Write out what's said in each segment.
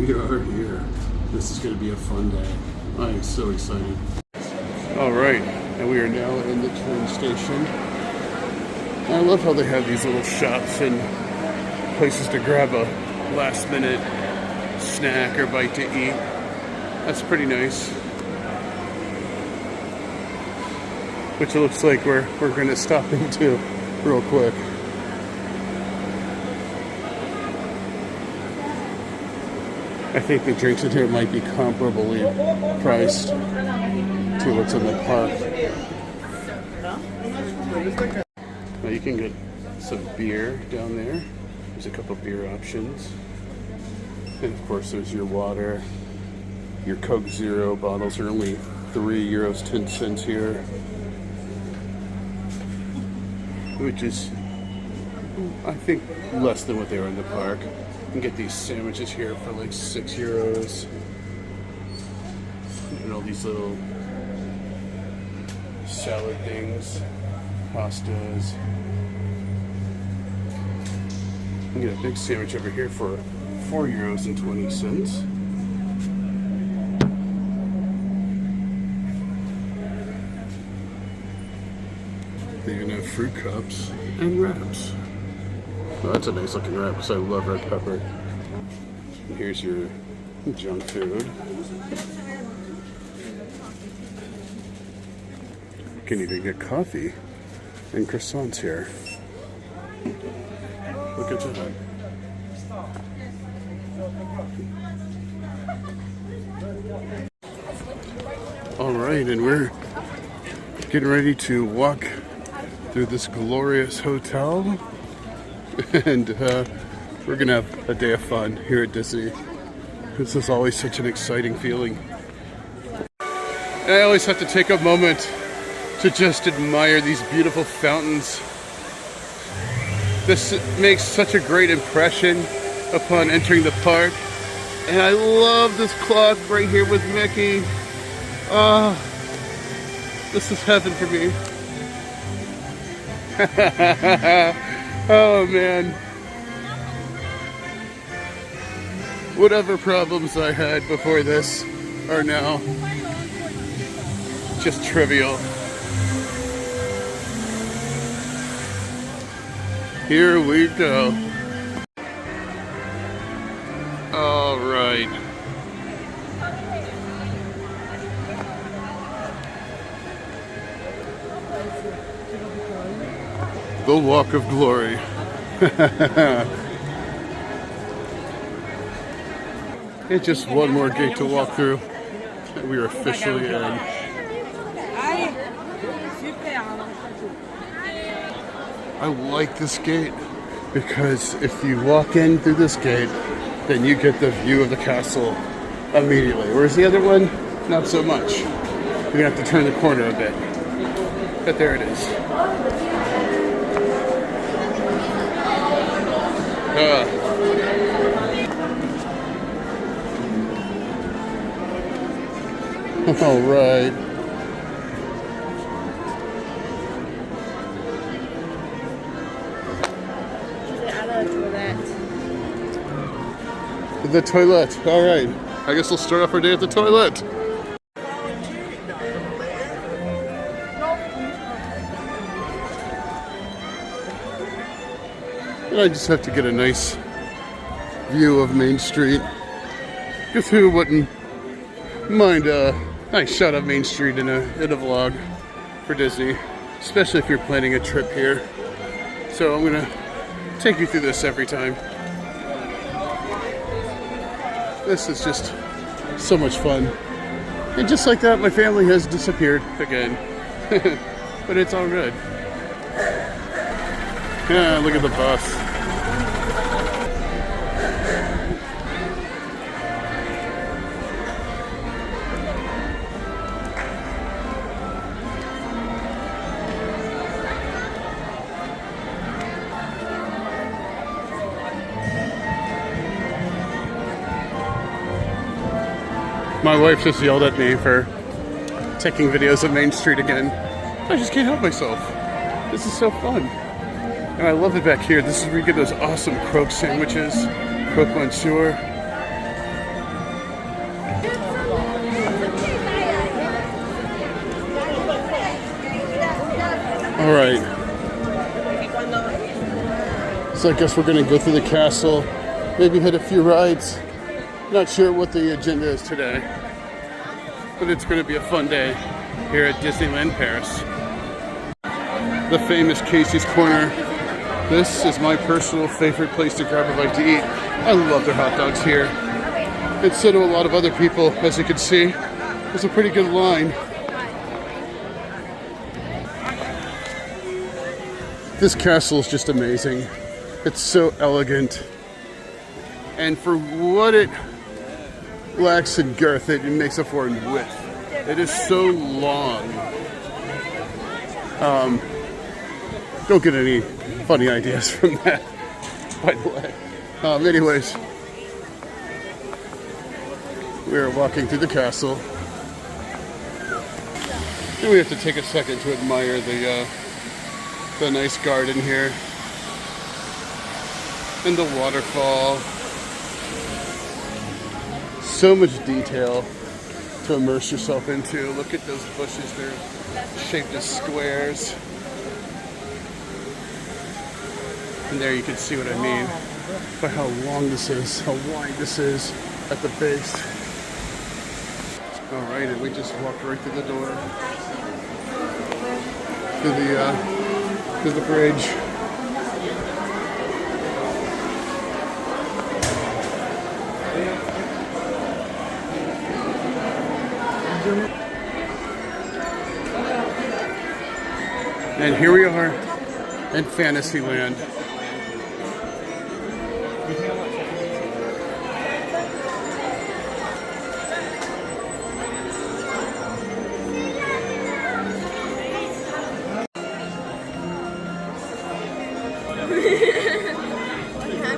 we are here. This is going to be a fun day. I am so excited. All right, and we are now in the train station. I love how they have these little shops and places to grab a last minute snack or bite to eat. That's pretty nice. Which it looks like we're going to stop into real quick. I think the drinks in here might be comparably priced to what's in the park. Now you can get some beer down there. There's a couple beer options. And of course there's your water. Your Coke Zero bottles are only €3.10 here. Which is, I think, less than what they were in the park. You can get these sandwiches here for like €6. And all these little salad things, pastas. You can get a big sandwich over here for €4.20. They even have fruit cups and wraps. Well, that's a nice looking wrap because I love red pepper. And here's your junk food. You can even get coffee and croissants here. Look at that. All right, and we're getting ready to walk through this glorious hotel. And we're gonna have a day of fun here at Disney. This is always such an exciting feeling. And I always have to take a moment to just admire these beautiful fountains. This makes such a great impression upon entering the park. And I love this clock right here with Mickey. This is heaven for me. Oh man. Whatever problems I had before this are now just trivial. Here we go. All right. The Walk of Glory. It's just one more gate to walk through, and we are officially in. I like this gate because if you walk in through this gate, then you get the view of the castle immediately. Whereas the other one, not so much. You're gonna have to turn the corner a bit. But there it is. All right. The toilet. All right. I guess we'll start off our day at the toilet. And I just have to get a nice view of Main Street. Guess who wouldn't mind a nice shot of Main Street in a vlog for Disney, especially if you're planning a trip here. So I'm gonna take you through this every time. This is just so much fun. And just like that, my family has disappeared again. But it's all good. Yeah, look at the bus. My wife just yelled at me for taking videos of Main Street again. I just can't help myself. This is so fun. And I love it back here. This is where you get those awesome croque sandwiches, croque monsieur. All right. So I guess we're going to go through the castle, maybe hit a few rides. Not sure what the agenda is today, but it's going to be a fun day here at Disneyland Paris. The famous Casey's Corner. This is my personal favorite place to grab a bite to eat. I love their hot dogs here. And so do a lot of other people, as you can see. There's a pretty good line. This castle is just amazing. It's so elegant. And for what it lacks in girth, it makes up for in width. It is so long. Don't get any funny ideas from that, by the way. Anyways, we're walking through the castle. And we have to take a second to admire the nice garden here. And the waterfall. So much detail to immerse yourself into. Look at those bushes, they're shaped as squares. And there you can see what I mean by how long this is, how wide this is at the base. All right, and we just walked right through the door to the bridge. And here we are in Fantasyland.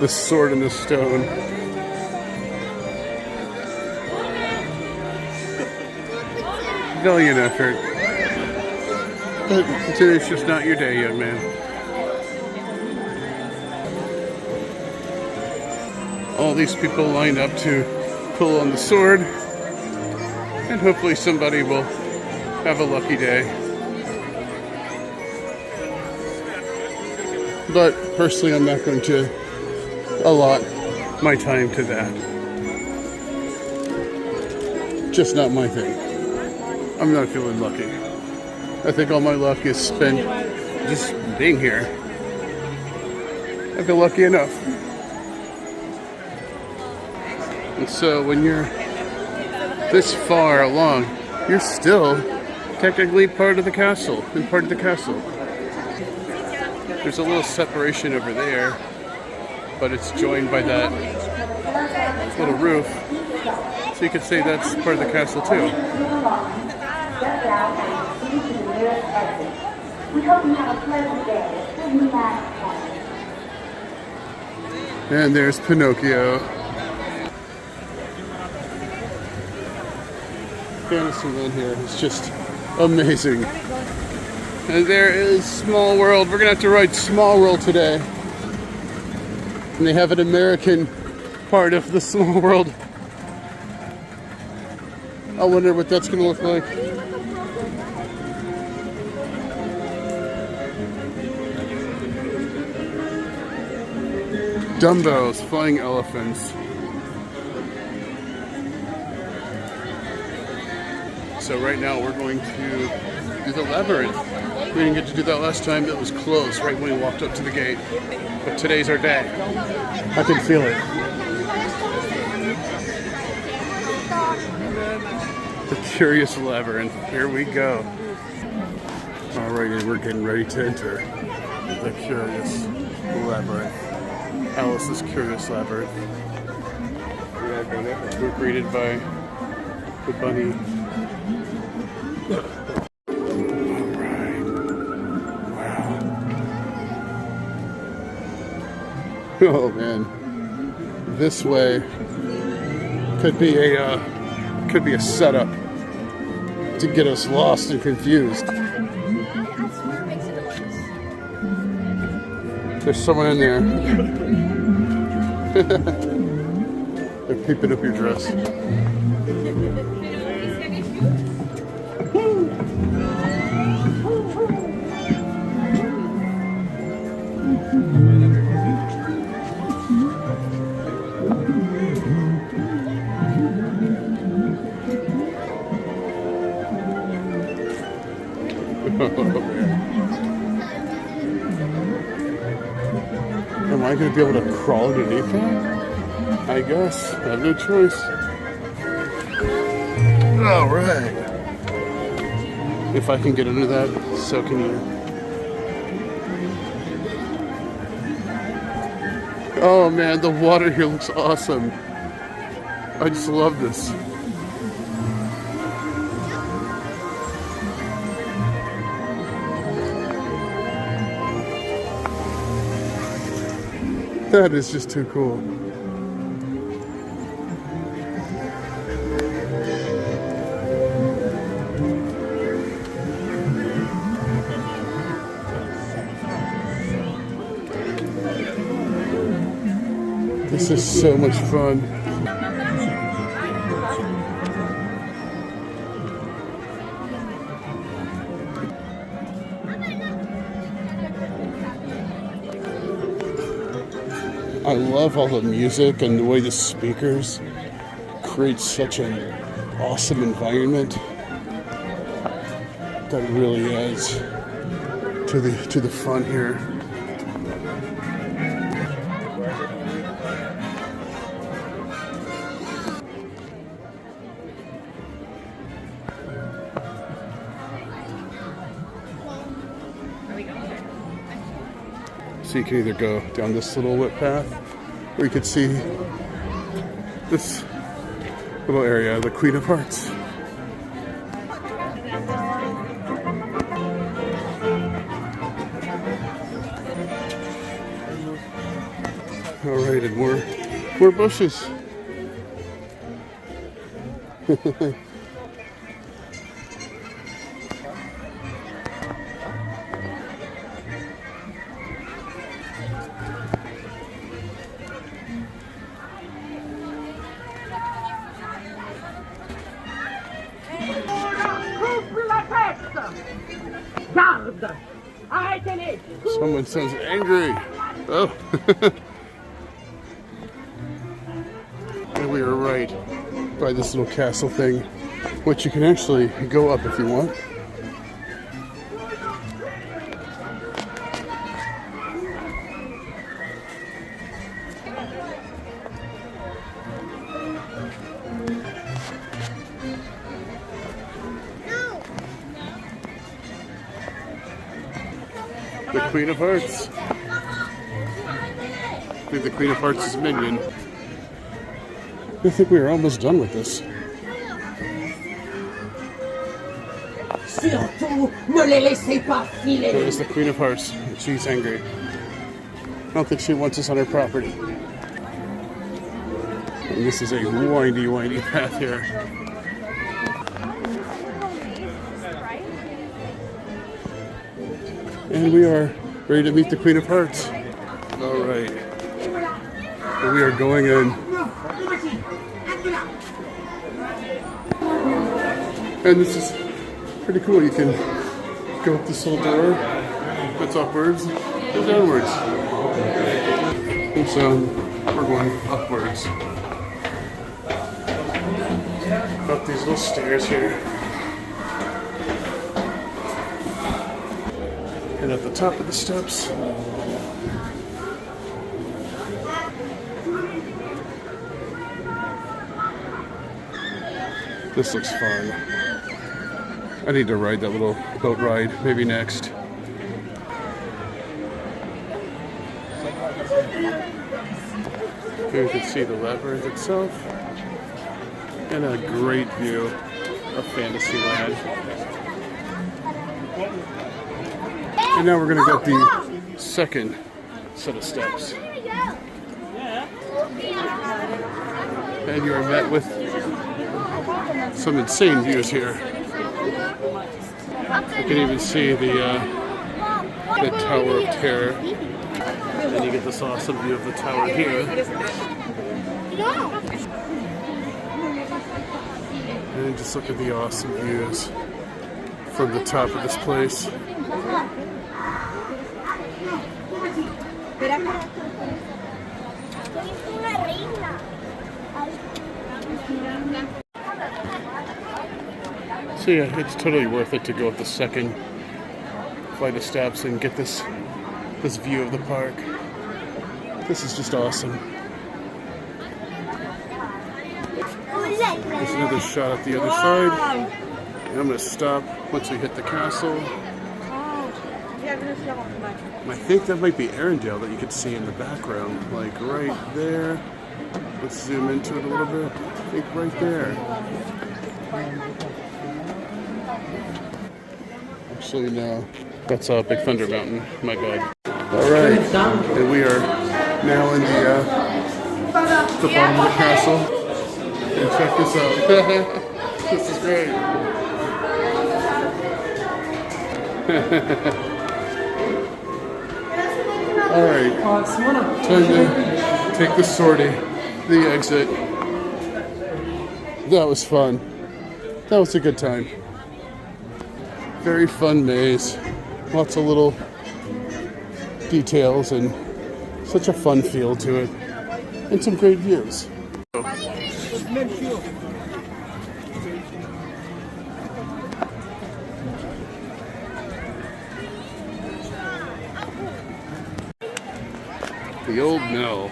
The Sword in the Stone. Valiant effort. But today's just not your day, young man. All these people lined up to pull on the sword, and hopefully somebody will have a lucky day. But personally, I'm not going to allot my time to that. Just not my thing. I'm not feeling lucky. I think all my luck is spent just being here. I feel lucky enough. And so when you're this far along, you're still technically part of the castle, and part of the castle. There's a little separation over there, but it's joined by that little roof. So you could say that's part of the castle too. We hope you have a pleasant day. And there's Pinocchio. Fantasyland here is just amazing. And there is Small World. We're gonna have to ride Small World today. And they have an American part of the Small World. I wonder what that's gonna look like. Dumbbells, flying elephants. So right now we're going to do the labyrinth. We didn't get to do that last time. It was closed right when we walked up to the gate. But today's our day. I can feel it. The Curious Labyrinth. Here we go. Alrighty, we're getting ready to enter the Curious Labyrinth. Alice's Curious Labyrinth. We're greeted by the bunny. Alright. Wow. Oh man. This way could be a setup to get us lost and confused. There's someone in there. They're peeping up your dress. Am I going to be able to crawl underneath that? I guess. I have no choice. Alright. If I can get under that, so can you. Oh man, the water here looks awesome. I just love this. That is just too cool. This is so much fun. I love all the music and the way the speakers create such an awesome environment. That really adds to the fun here. So you can either go down this little whip path, or you could see this little area, the Queen of Hearts. All right, and more bushes. Someone sounds angry. Oh. And we were right by this little castle thing, which you can actually go up if you want. The Queen of Hearts. I think the Queen of Hearts is a minion. I think we are almost done with this. There's the Queen of Hearts. She's angry. I don't think she wants us on her property. And this is a windy, windy path here. And we are ready to meet the Queen of Hearts. All right. And we are going in. And this is pretty cool. You can go up this little door that's upwards and downwards. And so we're going upwards. Up these little stairs here. And at the top of the steps, this looks fun. I need to ride that little boat ride, maybe next. Here you can see the labyrinth itself, and a great view of Fantasyland. And now we're going to go up the second set of steps. And you are met with some insane views here. You can even see the Tower of Terror. And you get this awesome view of the tower here. And just look at the awesome views from the top of this place. So yeah, it's totally worth it to go with the second flight of steps and get this view of the park. This is just awesome. There's another shot at the other side. And I'm gonna stop once we hit the castle. I think that might be Arendelle that you could see in the background, like right there. Let's zoom into it a little bit. I think right there. Actually, no. That's Big Thunder Mountain. My bad. All right, and we are now in the bottom of the castle. And check this out. This is great. All right, time to take the sortie, the exit. That was fun. That was a good time. Very fun maze. Lots of little details and such a fun feel to it. And some great views. The old mill.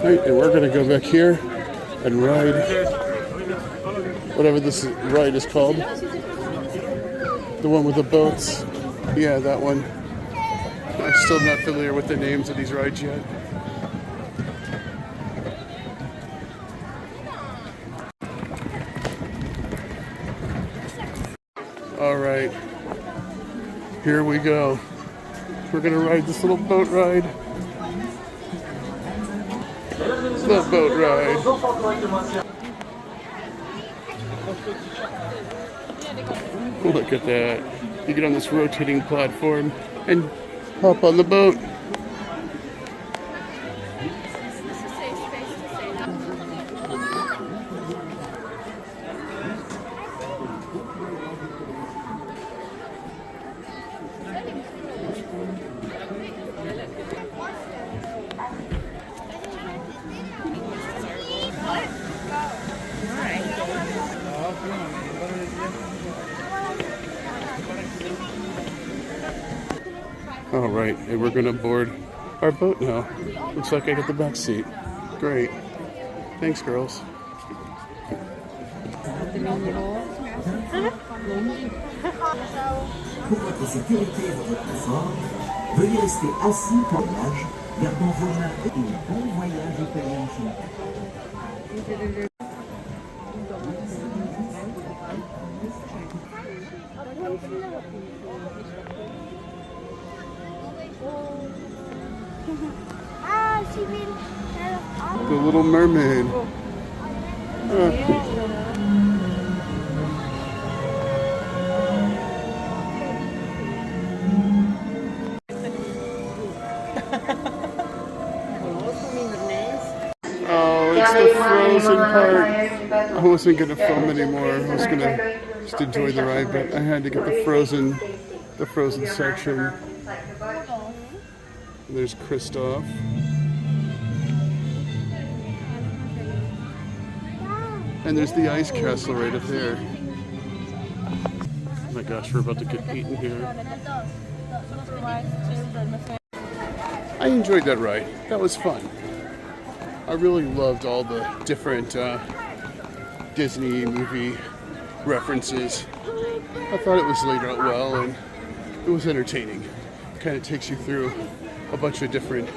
Right, and we're gonna go back here and ride whatever this ride is called. The one with the boats. Yeah, that one. I'm still not familiar with the names of these rides yet. All right, here we go. We're gonna ride this little boat ride. The boat ride. Look at that. You get on this rotating platform and hop on the boat. All right, and we're gonna board our boat now. Looks like I got the back seat. Great. Thanks, girls. Pour votre sécurité et votre confort, veuillez rester assis pour le voyage, gardant vos mains et bon voyage au pays enchanté. The Little Mermaid. Oh, it's the Frozen part. I wasn't gonna film anymore. I was gonna just enjoy the ride, but I had to get the Frozen section. There's Kristoff. And there's the ice castle right up there. Oh my gosh, we're about to get eaten here. I enjoyed that ride. That was fun. I really loved all the different Disney movie references. I thought it was laid out well and it was entertaining. Kind of takes you through a bunch of different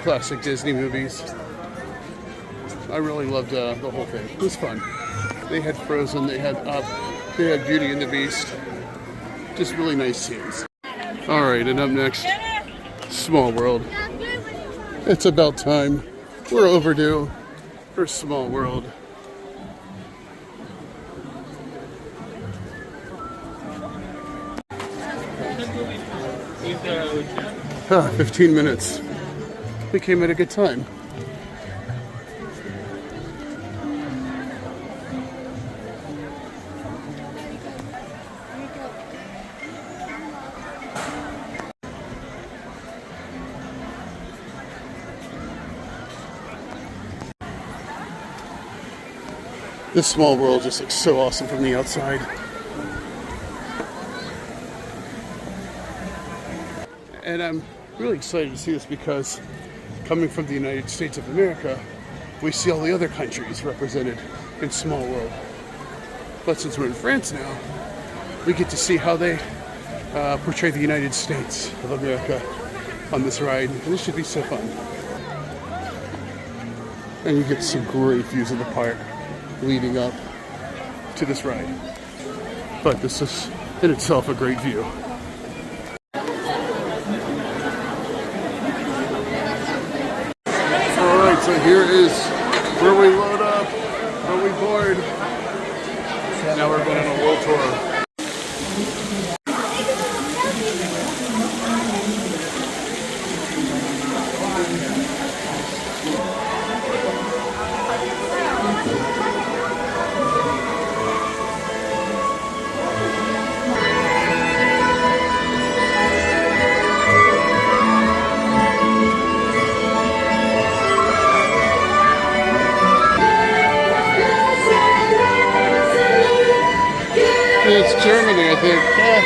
classic Disney movies. I really loved the whole thing. It was fun. They had Frozen, they had Up, they had Beauty and the Beast. Just really nice scenes. All right, and up next, Small World. It's about time. We're overdue for Small World. 15 minutes. We came at a good time. This small world just looks so awesome from the outside. And I'm really excited to see this because coming from the United States of America, we see all the other countries represented in Small World. But since we're in France now, we get to see how they portray the United States of America on this ride. And this should be so fun. And you get some great views of the park leading up to this ride. But this is in itself a great view. Alright, so here is where we load up, where we board. Now we're going on a world tour. It's Germany, I think. Yeah.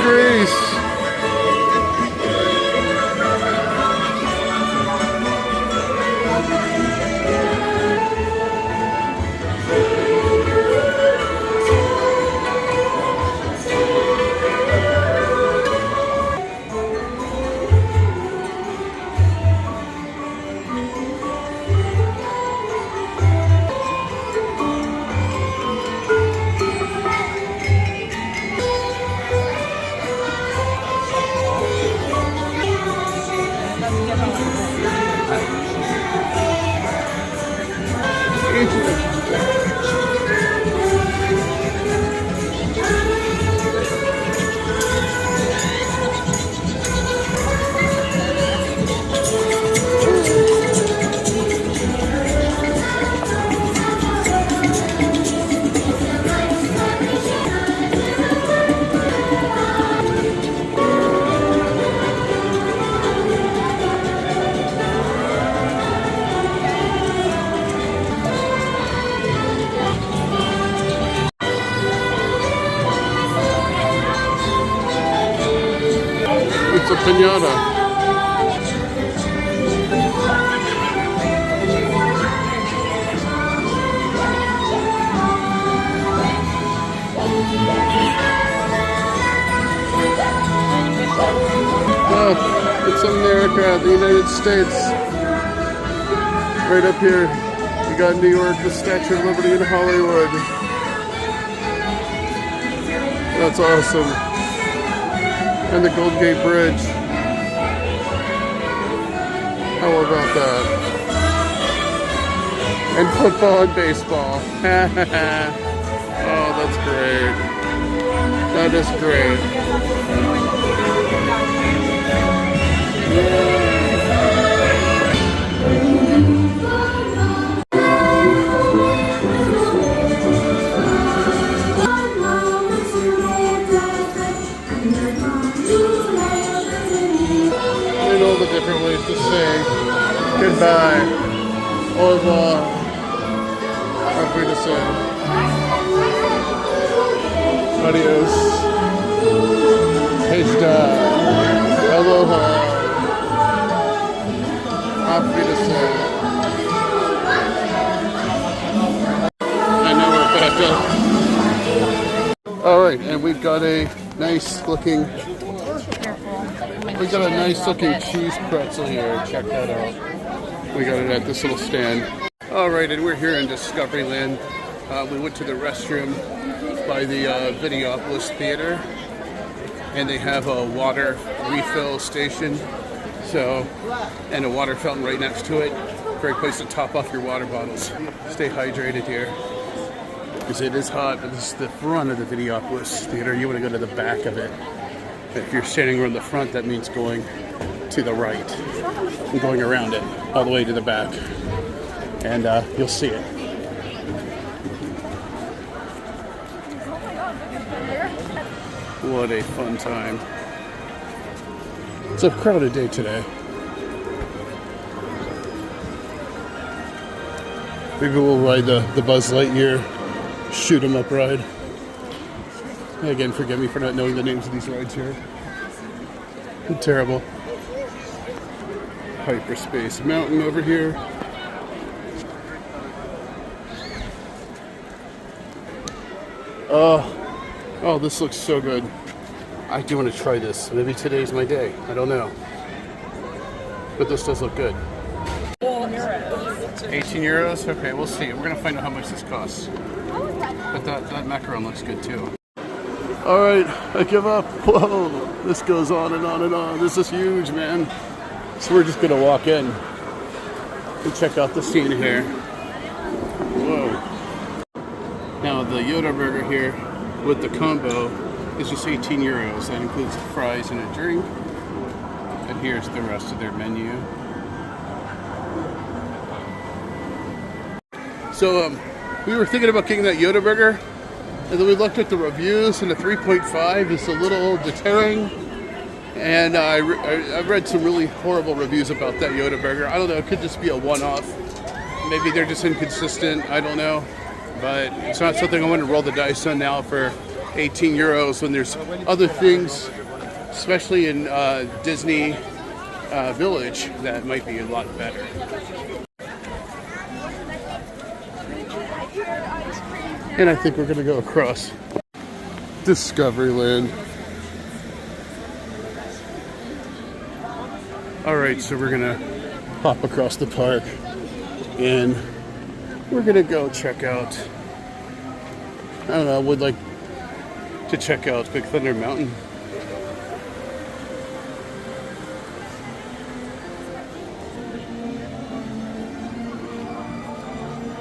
Greece. It's a piñata. Oh, it's America, the United States. Right up here, you got New York, the Statue of Liberty in Hollywood. That's awesome. And the Golden Gate Bridge. How about that? And football and baseball. Oh, that's great. That is great. All the different ways to say goodbye, au revoir, auf Wiedersehen, adios, hejda, aloha, auf Wiedersehen. I know we're back up. All right, and we've got a nice looking cheese pretzel here. Check that out. We got it at this little stand. All right, and we're here in Discoveryland. We went to the restroom by the Videopolis Theater, and they have a water refill station, and a water fountain right next to it. Great place to top off your water bottles. Stay hydrated here, because it is hot. But this is the front of the Videopolis Theater. You want to go to the back of it. If you're standing around the front, that means going to the right and going around it all the way to the back. And you'll see it. What a fun time. It's a crowded day today. Maybe we'll ride the Buzz Lightyear shoot 'em up ride. Again, forgive me for not knowing the names of these rides here. I'm terrible. Hyperspace Mountain over here. Oh, this looks so good. I do want to try this. Maybe today's my day. I don't know. But this does look good. 18 euros? Okay, we'll see. We're going to find out how much this costs. But that macaron looks good too. Alright, I give up. Whoa, this goes on and on and on. This is huge, man. So we're just going to walk in and check out the scene here. Whoa. Now the Yoda burger here with the combo is just 18 euros. That includes fries and a drink. And here's the rest of their menu. So we were thinking about getting that Yoda burger, and then we looked at the reviews, and the 3.5 is a little deterring. And I've read some really horrible reviews about that Yoda burger. I don't know, it could just be a one-off. Maybe they're just inconsistent, I don't know. But it's not something I want to roll the dice on now for 18 euros when there's other things, especially in Disney Village, that might be a lot better. And I think we're going to go across Discoveryland. Alright, so we're going to hop across the park and we're going to go check out, I don't know, I would like to check out Big Thunder Mountain.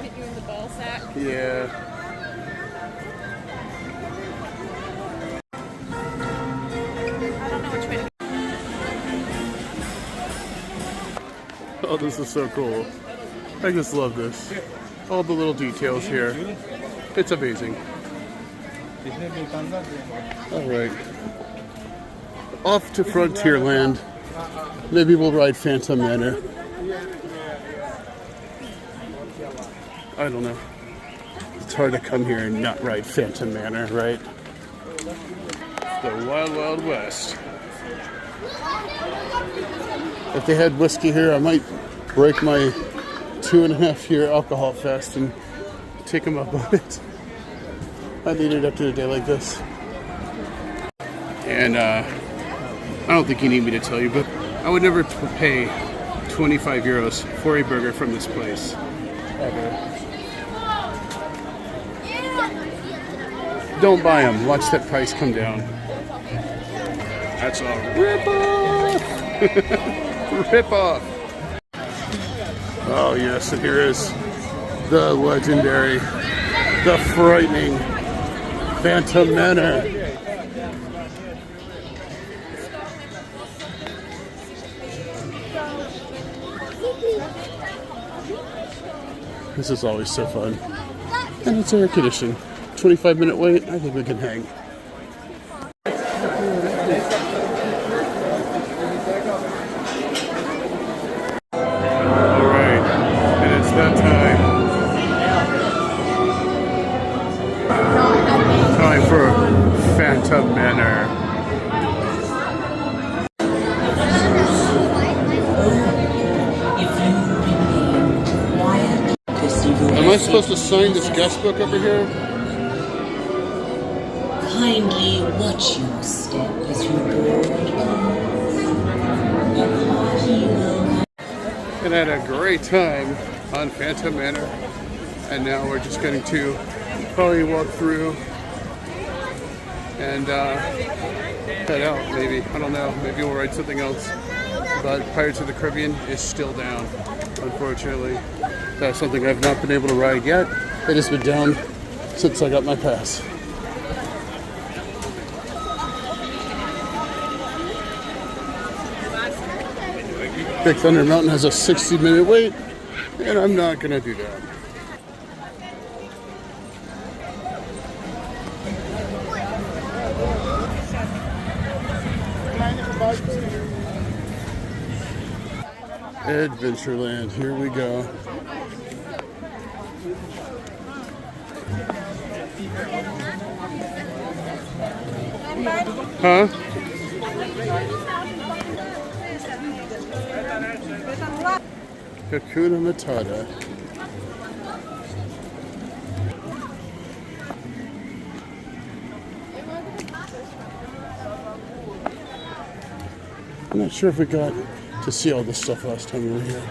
Get you in the ball sack? Yeah. Oh, this is so cool. I just love this. All the little details here. It's amazing. Alright. Off to Frontierland. Maybe we'll ride Phantom Manor. I don't know. It's hard to come here and not ride Phantom Manor, right? The Wild Wild West. If they had whiskey here, I might break my 2.5-year alcohol fast and take them up on it. I need it up to a day like this. And I don't think you need me to tell you, but I would never pay 25 euros for a burger from this place. Ever. Don't buy them. Watch that price come down. That's a rip-off! Rip-off! Oh yes, and here is the legendary, the frightening Phantom Manor. This is always so fun. And it's air conditioned. 25-minute wait, I think we can hang. Phantom Manor. Am I supposed to sign this guest book over here? Kindly watch your step as you board. And I had a great time on Phantom Manor. And now we're just going to probably walk through and head out, maybe. I don't know. Maybe we'll ride something else. But Pirates of the Caribbean is still down, unfortunately. That's something I've not been able to ride yet. It has been down since I got my pass. Big Thunder Mountain has a 60-minute wait, and I'm not gonna do that. Adventureland, here we go. Huh? Hakuna Matata. I'm not sure if we got to see all this stuff last time we were here.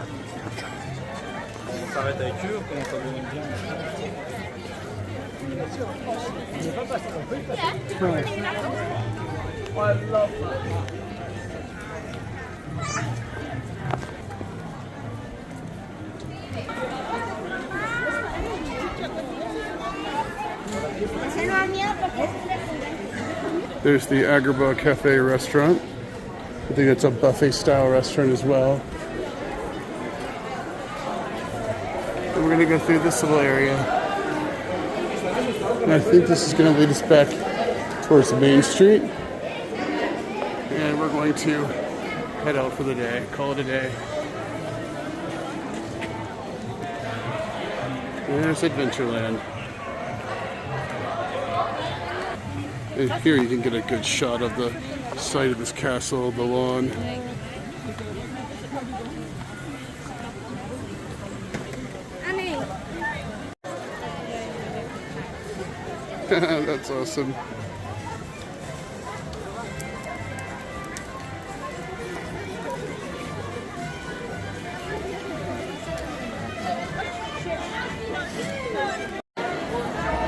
There's the Agrabah Cafe restaurant. I think it's a buffet style restaurant as well. And we're gonna go through this little area. And I think this is gonna lead us back towards Main Street. And we're going to head out for the day, call it a day. There's Adventureland. And here you can get a good shot of the site of this castle, the lawn. That's awesome.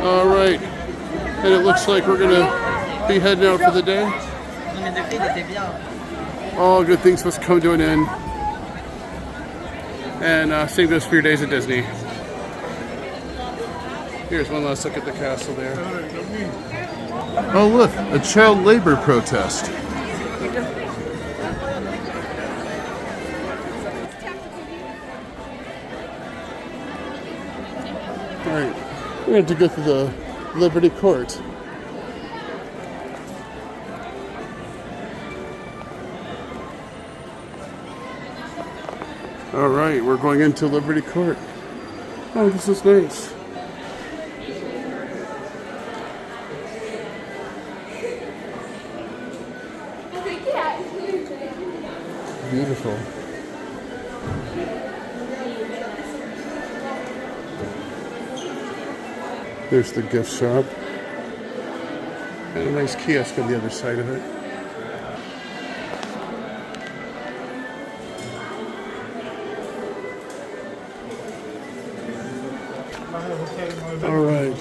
All right, and it looks like we're gonna be heading out for the day. All good things must come to an end. And same goes for your days at Disney. Here's one last look at the castle there. Oh look, a child labor protest. Alright, we're going to have to go through the Liberty Court. Alright, we're going into Liberty Court. Oh, this is nice. Beautiful. There's the gift shop. And a nice kiosk on the other side of it. All right.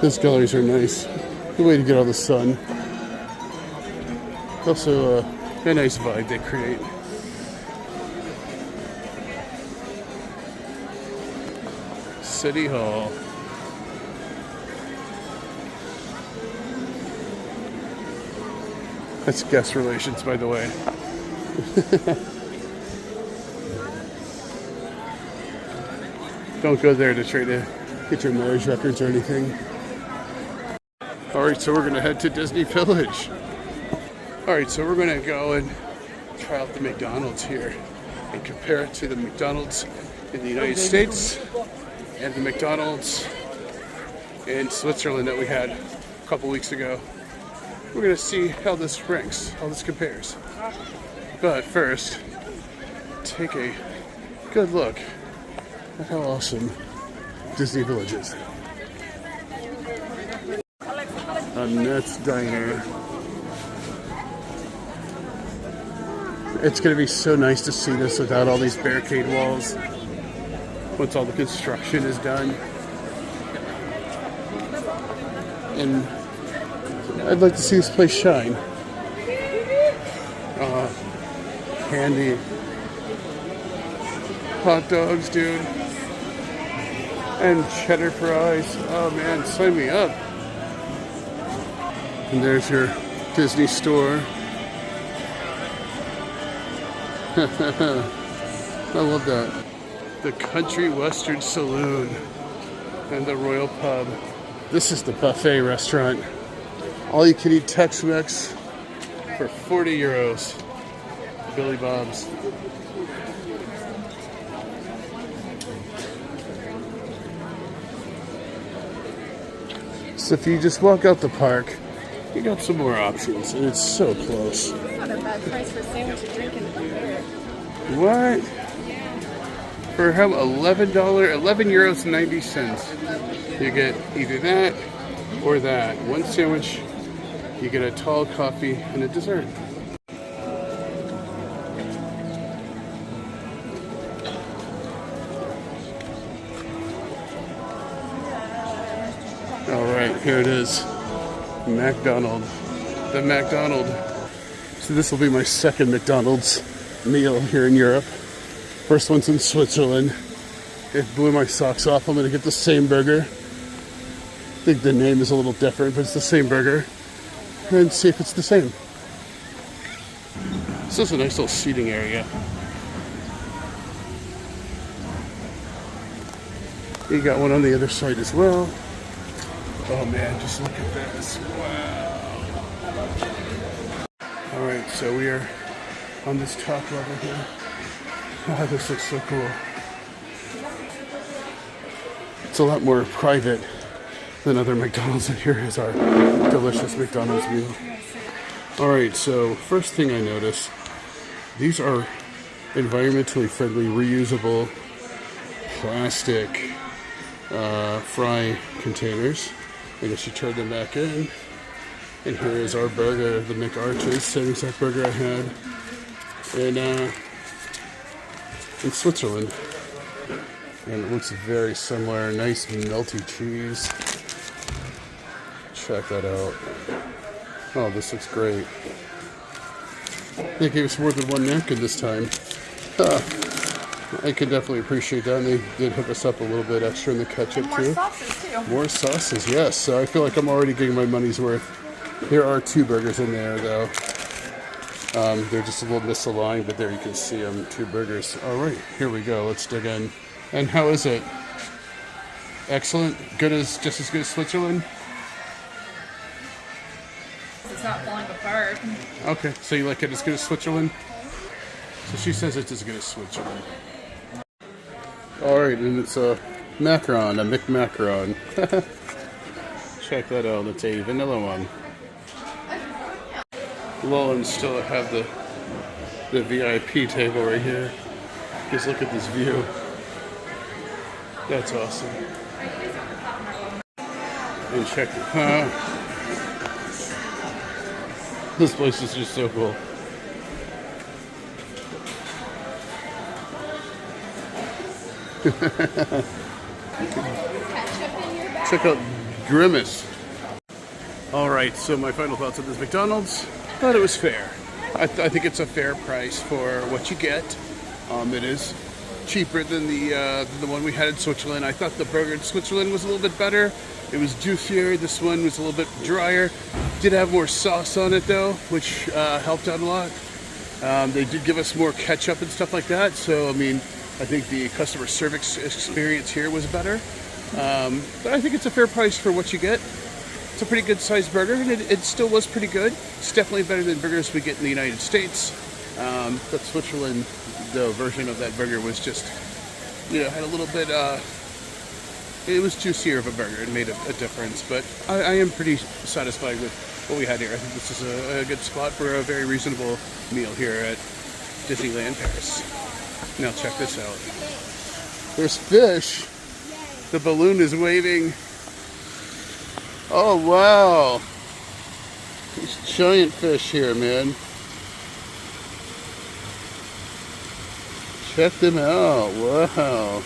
These galleries are nice. Good way to get all the sun. Also a nice vibe they create. City Hall. That's guest relations, by the way. Don't go there to try to get your marriage records or anything. Alright, so we're going to head to Disney Village. Alright, so we're going to go and try out the McDonald's here and compare it to the McDonald's in the United States and the McDonald's in Switzerland that we had a couple weeks ago. We're going to see how this ranks, how this compares. But first, take a good look at how awesome Disney Village is. Annette's Diner. It's going to be so nice to see this without all these barricade walls once all the construction is done. And I'd like to see this place shine. Candy. Hot dogs, dude. And cheddar fries. Oh man, sign me up. And there's your Disney store. I love that. The Country Western Saloon and the Royal Pub. This is the buffet restaurant. All you can eat Tex-Mex for 40 euros. Billy Bob's. So if you just walk out the park, you got some more options, and it's so close. Not a bad price for a sandwich, a drink, and a beer. What? For how? €11.90. You get either that or that. One sandwich, you get a tall coffee and a dessert. All right, here it is. McDonald. The McDonald. So this will be my second McDonald's meal here in Europe. First one's in Switzerland. It blew my socks off. I'm gonna get the same burger. I think the name is a little different, but it's the same burger. And see if it's the same. This is a nice little seating area. You got one on the other side as well. Oh man, just look at this. Wow. Alright, so we are on this top level here. Oh, this looks so cool. It's a lot more private than other McDonald's, and here is our delicious McDonald's meal. Alright, so first thing I notice, these are environmentally friendly, reusable plastic fry containers. I guess you turn them back in. And here is our burger, the McArches, same exact burger I had in Switzerland. And it looks very similar. Nice melty cheese. Check that out. Oh, this looks great. They gave us more than one napkin this time. I can definitely appreciate that. And they did hook us up a little bit extra in the ketchup More too. sauces too. More sauces, yes. So I feel like I'm already getting my money's worth. There are 2 burgers in there though. They're just a little misaligned, but there you can see them, 2 burgers. All right, here we go. Let's dig in. And how is it? Excellent? Just as good as Switzerland? It's not falling apart. Okay, so you like it as good as Switzerland? So she says it's as good as Switzerland. All right, and it's a macaron, a McMacaron. Check that out. It's a vanilla one. Lowland still have the VIP table right here. Just look at this view. That's awesome. And check it. This place is just so cool. Check out Grimace. Alright, so my final thoughts on this McDonald's. Thought it was fair. I think it's a fair price for what you get. It is cheaper than the one we had in Switzerland. I thought the burger in Switzerland was a little bit better. It was juicier. This one was a little bit drier. Did have more sauce on it though, which helped out a lot. They did give us more ketchup and stuff like that. So I mean, I think the customer service experience here was better. But I think it's a fair price for what you get. It's a pretty good sized burger, and it still was pretty good. It's definitely better than burgers we get in the United States. But Switzerland, the version of that burger was just, had a little bit, it was juicier of a burger. It made a difference, but I am pretty satisfied with what we had here. I think this is a good spot for a very reasonable meal here at Disneyland Paris. Now check this out. There's fish. The balloon is waving. Oh, wow. These giant fish here, man. Check them out. Wow.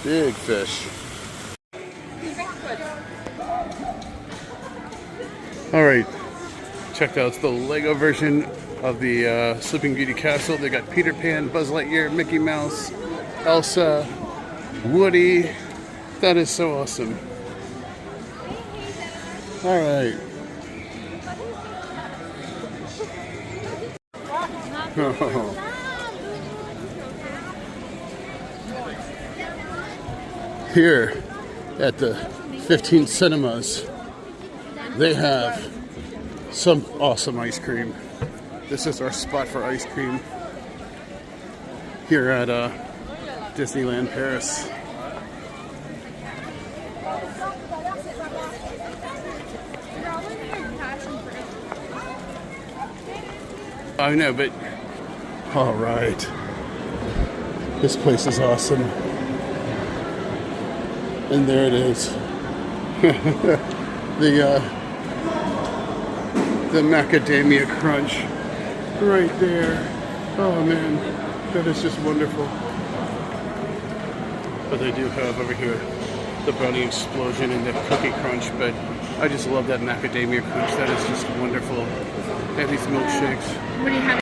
Big fish. All right. Checked out. It's the Lego version of the Sleeping Beauty Castle. They got Peter Pan, Buzz Lightyear, Mickey Mouse, Elsa, Woody, That is so awesome. All right. Here at the 15 Cinemas, they have some awesome ice cream. This is our spot for ice cream here at Disneyland Paris. I know, but all right. This place is awesome. And there it is. The macadamia crunch right there. Oh man, that is just wonderful. But they do have over here the brownie explosion and the cookie crunch, but I just love that macadamia crunch. That is just wonderful. And these milkshakes. What do you have?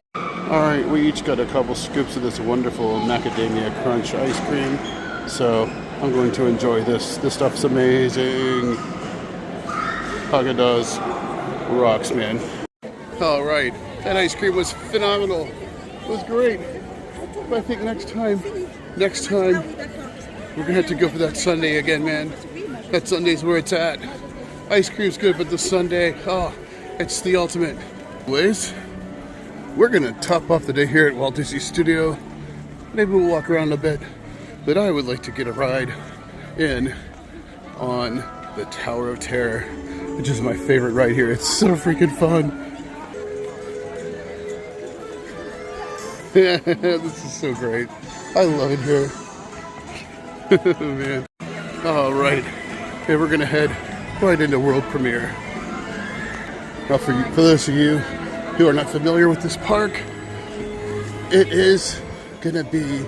All right, we each got a couple scoops of this wonderful macadamia crunch ice cream. So I'm going to enjoy this. This stuff's amazing. Haagen-Dazs rocks, man. All right, that ice cream was phenomenal. It was great. But I think next time, we're gonna have to go for that sundae again, man. That sundae's where it's at. Ice cream's good, but the sundae, oh, it's the ultimate. Anyways, we're gonna top off the day here at Walt Disney Studio. Maybe we'll walk around a bit, but I would like to get a ride in on the Tower of Terror, which is my favorite ride here. It's so freaking fun. This is so great. I love it here. Man. All right. Okay, we're gonna head right into world premiere. Now, for those of you who are not familiar with this park, it is gonna be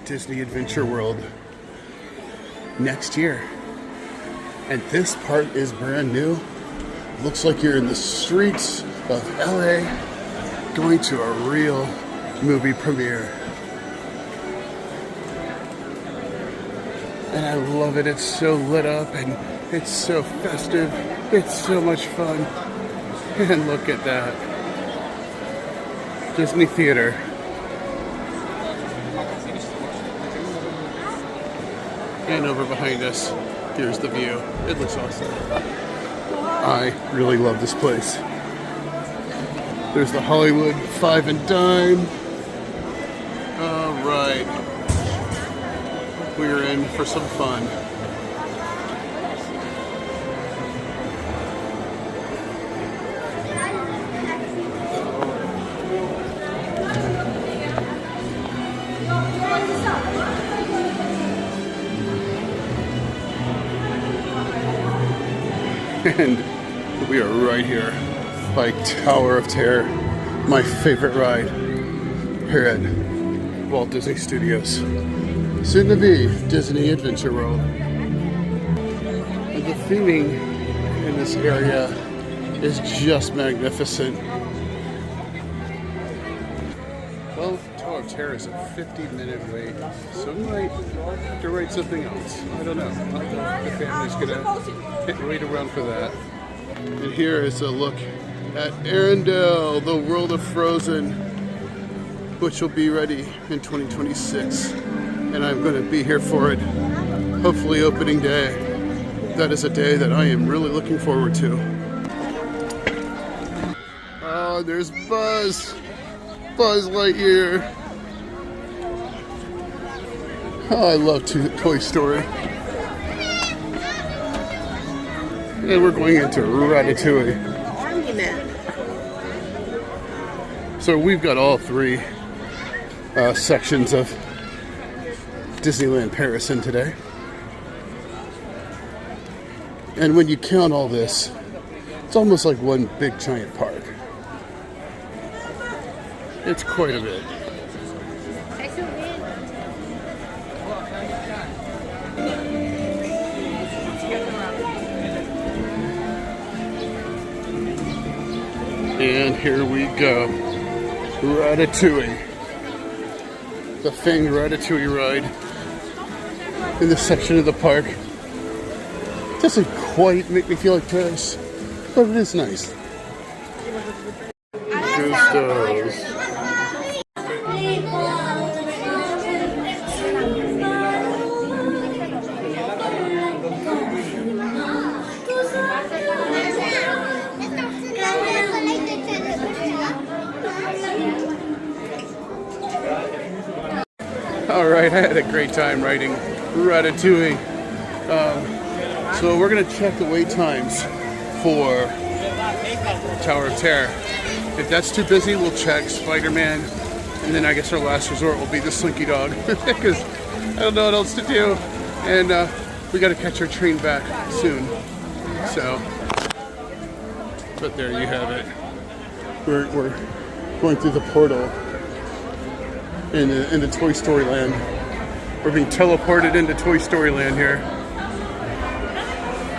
Disney Adventure World next year. And this part is brand new. Looks like you're in the streets of LA going to a real movie premiere. And I love it. It's so lit up and it's so festive. It's so much fun. And look at that. Disney Theater. And over behind us, here's the view. It looks awesome. I really love this place. There's the Hollywood Five and Dime. All right. We're in for some fun. And we are right here by Tower of Terror, my favorite ride here at Walt Disney Studios. Soon to be Disney Adventure World. And the theming in this area is just magnificent. Well, Tower of Terror is a 50-minute wait, so we might have to write something else. I don't know. The family's gonna wait around for that. And here is a look at Arendelle, the world of Frozen, which will be ready in 2026. And I'm going to be here for it. Hopefully opening day. That is a day that I am really looking forward to. Oh, there's Buzz. Buzz Lightyear. Oh, I love Toy Story. And we're going into Ratatouille. So we've got all three sections of Disneyland Paris in today. And when you count all this, it's almost like one big giant park. It's quite a bit. And here we go. Ratatouille. The famed Ratatouille ride in this section of the park Doesn't quite make me feel like Paris, but it is nice. Gusto's. All right, I had a great time writing Ratatouille. So we're gonna check the wait times for Tower of Terror. If that's too busy, we'll check Spider-Man, and then I guess our last resort will be the Slinky Dog, because I don't know what else to do, and we got to catch our train back soon. So, but there you have it. We're going through the portal in the Toy Story Land. We're being teleported into Toy Story Land here.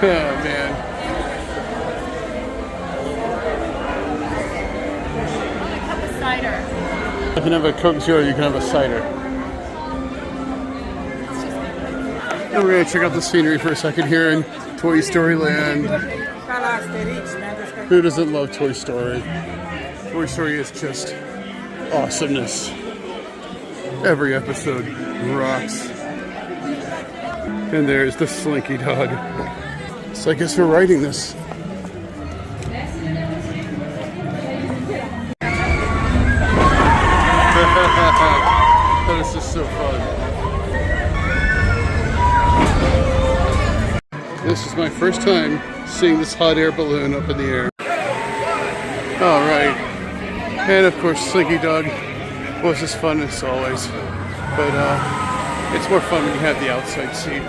Oh man. Cider. You can have a Coke Zero, you can have a cider. And we're gonna check out the scenery for a second here in Toy Story Land. Who doesn't love Toy Story? Toy Story is just awesomeness. Every episode rocks. And there's the Slinky Dog. So I guess we're writing this. This is so fun. This is my first time seeing this hot air balloon up in the air. All right. And of course, Slinky Dog was as fun as always. But it's more fun when you have the outside seat.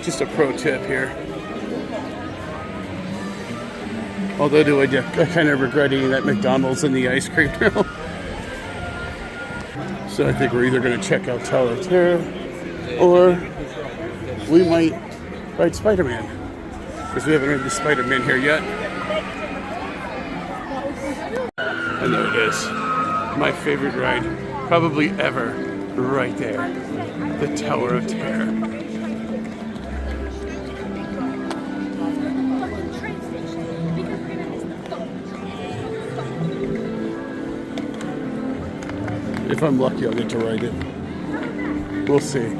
Just a pro tip here. Although I kind of regret eating that McDonald's and the ice cream now. So I think we're either going to check out Tower of Terror, or we might ride Spider-Man, because we haven't ridden the Spider-Man here yet. And there it is. My favorite ride, probably ever, right there. The Tower of Terror. If I'm lucky, I'll get to ride it. We'll see.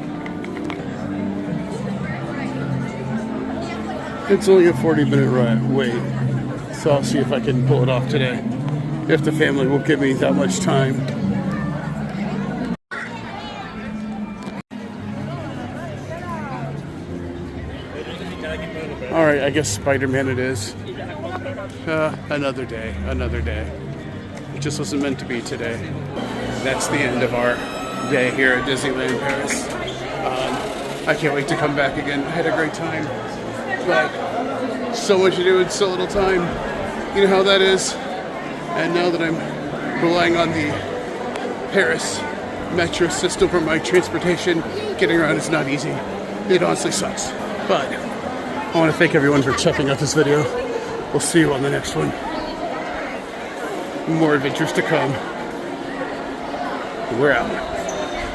It's only a 40-minute wait, so I'll see if I can pull it off today. If the family will give me that much time. All right, I guess Spider-Man it is. Another day, another day. It just wasn't meant to be today. That's the end of our day here at Disneyland Paris. I can't wait to come back again. I had a great time, but so much to do in so little time. You know how that is. And now that I'm relying on the Paris metro system for my transportation, getting around is not easy. It honestly sucks. But I want to thank everyone for checking out this video. We'll see you on the next one. More adventures to come. We're out.